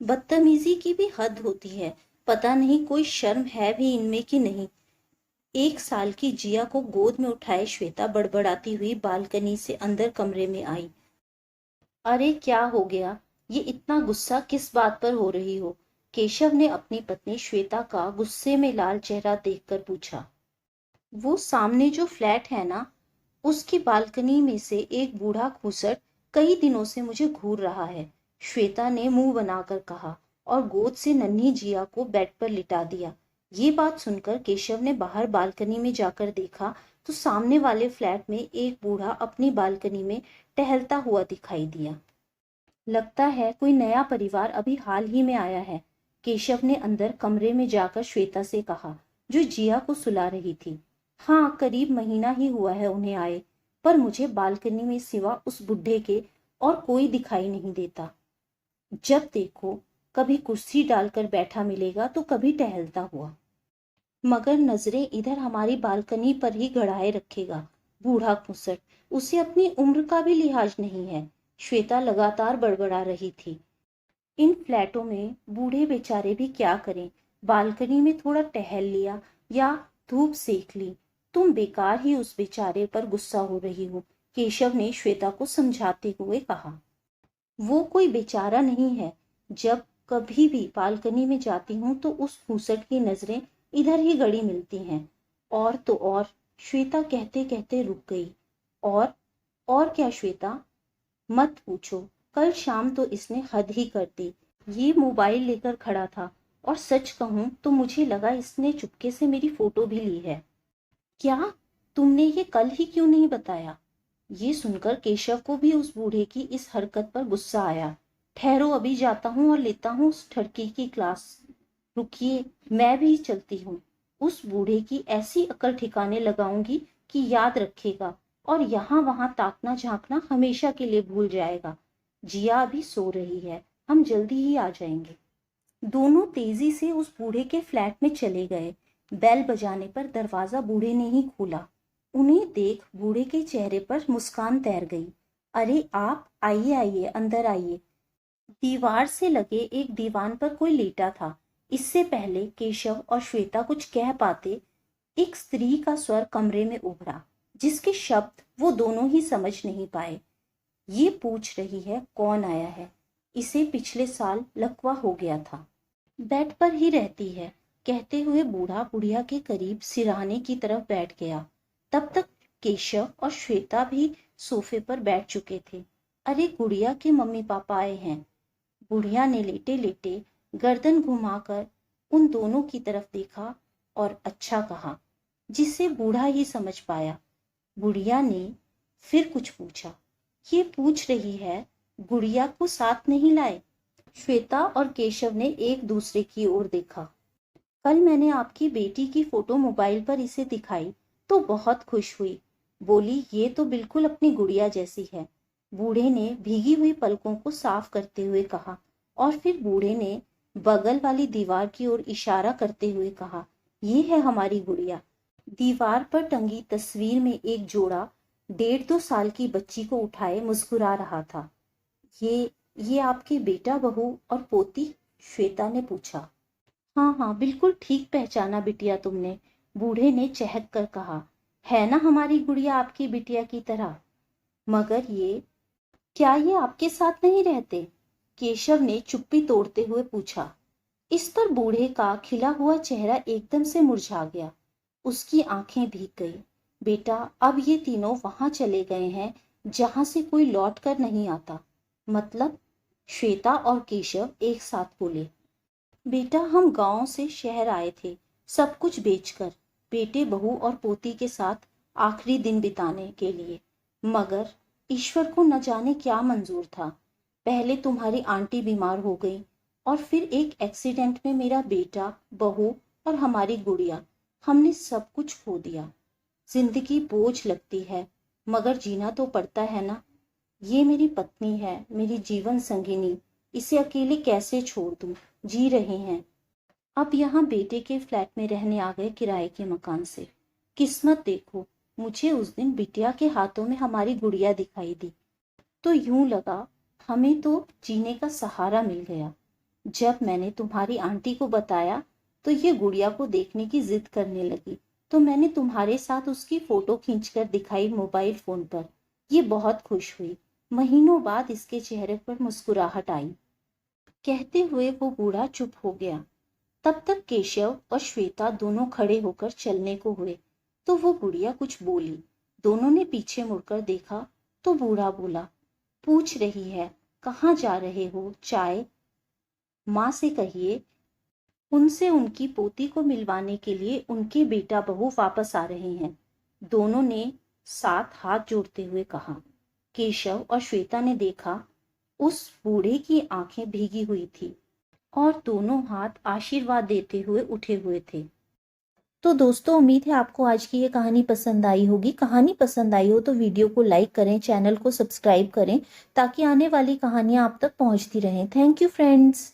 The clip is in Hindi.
बदतमीजी की भी हद होती है। पता नहीं कोई शर्म है भी इनमें कि नहीं। 1 साल की जिया को गोद में उठाए श्वेता बड़बड़ाती हुई बालकनी से अंदर कमरे में आई। अरे क्या हो गया? ये इतना गुस्सा किस बात पर हो रही हो? केशव ने अपनी पत्नी श्वेता का गुस्से में लाल चेहरा देखकर पूछा। वो सामने जो फ्लैट है ना, उसकी बालकनी में से एक बूढ़ा खूसट कई दिनों से मुझे घूर रहा है, श्वेता ने मुंह बनाकर कहा और गोद से नन्ही जिया को बेड पर लिटा दिया। ये बात सुनकर केशव ने बाहर बालकनी में जाकर देखा तो सामने वाले फ्लैट में एक बूढ़ा अपनी बालकनी में टहलता हुआ दिखाई दिया। लगता है कोई नया परिवार अभी हाल ही में आया है, केशव ने अंदर कमरे में जाकर श्वेता से कहा, जो जिया को सुला रही थी। हाँ, करीब महीना ही हुआ है उन्हें आए, पर मुझे बालकनी में सिवा उस बुढ़े के और कोई दिखाई नहीं देता। जब देखो कभी कुर्सी डालकर बैठा मिलेगा तो कभी टहलता हुआ, मगर नजरें इधर हमारी बालकनी पर ही गड़ाए रखेगा। बूढ़ा खुसट, उसे अपनी उम्र का भी लिहाज नहीं है, श्वेता लगातार बड़बड़ा रही थी। इन फ्लैटों में बूढ़े बेचारे भी क्या करें? बालकनी में थोड़ा टहल लिया या धूप सेक ली। तुम बेकार ही उस बेचारे पर गुस्सा हो रही हो, केशव ने श्वेता को समझाते हुए कहा। वो कोई बेचारा नहीं है। जब कभी भी बालकनी में जाती हूँ तो उस फूसट की नजरें इधर ही गड़ी मिलती हैं। और तो और, श्वेता कहते कहते रुक गई। और क्या श्वेता? मत पूछो, कल शाम तो इसने हद ही कर दी। ये मोबाइल लेकर खड़ा था और सच कहूं तो मुझे लगा इसने चुपके से मेरी फोटो भी ली है। क्या? तुमने ये कल ही क्यों नहीं बताया? ये सुनकर केशव को भी उस बूढ़े की इस हरकत पर गुस्सा आया। ठहरो, अभी जाता हूँ और लेता हूँ उस ठड़की की क्लास। रुकिए, मैं भी चलती हूँ। उस बूढ़े की ऐसी अकल ठिकाने लगाऊंगी कि याद रखेगा और यहाँ वहां ताकना झांकना हमेशा के लिए भूल जाएगा। जिया अभी सो रही है, हम जल्दी ही आ जाएंगे। दोनों तेजी से उस बूढ़े के फ्लैट में चले गए। बेल बजाने पर दरवाजा बूढ़े ने ही खोला। उन्हें देख बूढ़े के चेहरे पर मुस्कान तैर गई। अरे आप आइए आइए, अंदर आइए। दीवार से लगे एक दीवान पर कोई लेटा था। इससे पहले केशव और श्वेता कुछ कह पाते, एक स्त्री का स्वर कमरे में उभरा, जिसके शब्द वो दोनों ही समझ नहीं पाए। ये पूछ रही है कौन आया है। इसे पिछले साल लकवा हो गया था। बेड पर ही रहती है, कहते हुए बूढ़ा बुढ़िया के करीब सिरहाने की तरफ बैठ गया। तब तक केशव और श्वेता भी सोफे पर बैठ चुके थे। अरे गुड़िया के मम्मी पापा आए हैं। बुढ़िया ने लेटे लेटे गर्दन घुमाकर उन दोनों की तरफ देखा और अच्छा कहा, जिसे बूढ़ा ही समझ पाया। बुढ़िया ने फिर कुछ पूछा। ये पूछ रही है गुड़िया को साथ नहीं लाए? श्वेता और केशव ने एक दूसरे की ओर देखा। कल मैंने आपकी बेटी की फोटो मोबाइल पर इसे दिखाई तो बहुत खुश हुई। बोली ये तो बिल्कुल अपनी गुड़िया जैसी है। बूढ़े ने भीगी हुई पलकों को साफ करते हुए कहा और फिर बूढ़े ने बगल वाली दीवार की ओर इशारा करते हुए कहा, ये है हमारी गुड़िया। दीवार पर टंगी तस्वीर में एक जोड़ा 1.5-2 साल की बच्ची को उठाए मुस्कुरा रहा था। ये आपके बेटा बहू और पोती? श्वेता ने पूछा। हाँ हाँ, बिल्कुल ठीक पहचाना बिटिया तुमने, बूढ़े ने चहक कर कहा। है ना हमारी गुड़िया आपकी बिटिया की तरह? मगर क्या ये आपके साथ नहीं रहते? केशव ने चुप्पी तोड़ते हुए पूछा। इस पर बूढ़े का खिला हुआ चेहरा एकदम से मुरझा गया। उसकी आंखें भीग गई। बेटा, अब ये तीनों वहां चले गए हैं जहां से कोई लौट कर नहीं आता। मतलब? श्वेता और केशव एक साथ बोले। बेटा, हम गांव से शहर आए थे, सब कुछ बेचकर, बेटे बहू और पोती के साथ आखिरी दिन बिताने के लिए। मगर ईश्वर को न जाने क्या मंजूर था। पहले तुम्हारी आंटी बीमार हो गई और फिर एक एक्सीडेंट में मेरा बेटा, बहू और हमारी गुड़िया, हमने सब कुछ खो दिया। जिंदगी बोझ लगती है, मगर जीना तो पड़ता है ना। ये मेरी पत्नी है, मेरी जीवन संगिनी, इसे अकेले कैसे छोड़ दूं? जी रहे हैं। अब यहाँ बेटे के फ्लैट में रहने आ गए किराए के मकान से। किस्मत देखो, मुझे उस दिन बिटिया के हाथों में हमारी गुड़िया दिखाई दी तो यूं लगा हमें तो जीने का सहारा मिल गया। जब मैंने तुम्हारी आंटी को बताया तो ये गुड़िया को देखने की जिद करने लगी, तो मैंने तुम्हारे साथ उसकी फोटो खींचकर दिखाई मोबाइल फोन पर। ये बहुत खुश हुई। महीनों बाद इसके चेहरे पर मुस्कुराहट आई। कहते हुए वो बूढ़ा चुप हो गया। तब तक केशव और श्वेता दोनों खड़े होकर चलने को हुए तो वो बुढ़िया कुछ बोली। दोनों ने पीछे मुड़कर देखा तो बूढ़ा बोला, पूछ रही है कहाँ जा रहे हो? चाय? माँ से कहिए उनसे उनकी पोती को मिलवाने के लिए उनके बेटा बहू वापस आ रहे हैं। दोनों ने साथ हाथ जोड़ते हुए कहा। केशव और श्वेता ने देखा उस बूढ़े की आंखें भीगी हुई थी और दोनों हाथ आशीर्वाद देते हुए उठे हुए थे। तो दोस्तों, उम्मीद है आपको आज की ये कहानी पसंद आई होगी। कहानी पसंद आई हो तो वीडियो को लाइक करें, चैनल को सब्सक्राइब करें ताकि आने वाली कहानियां आप तक पहुंचती रहें। Thank you friends.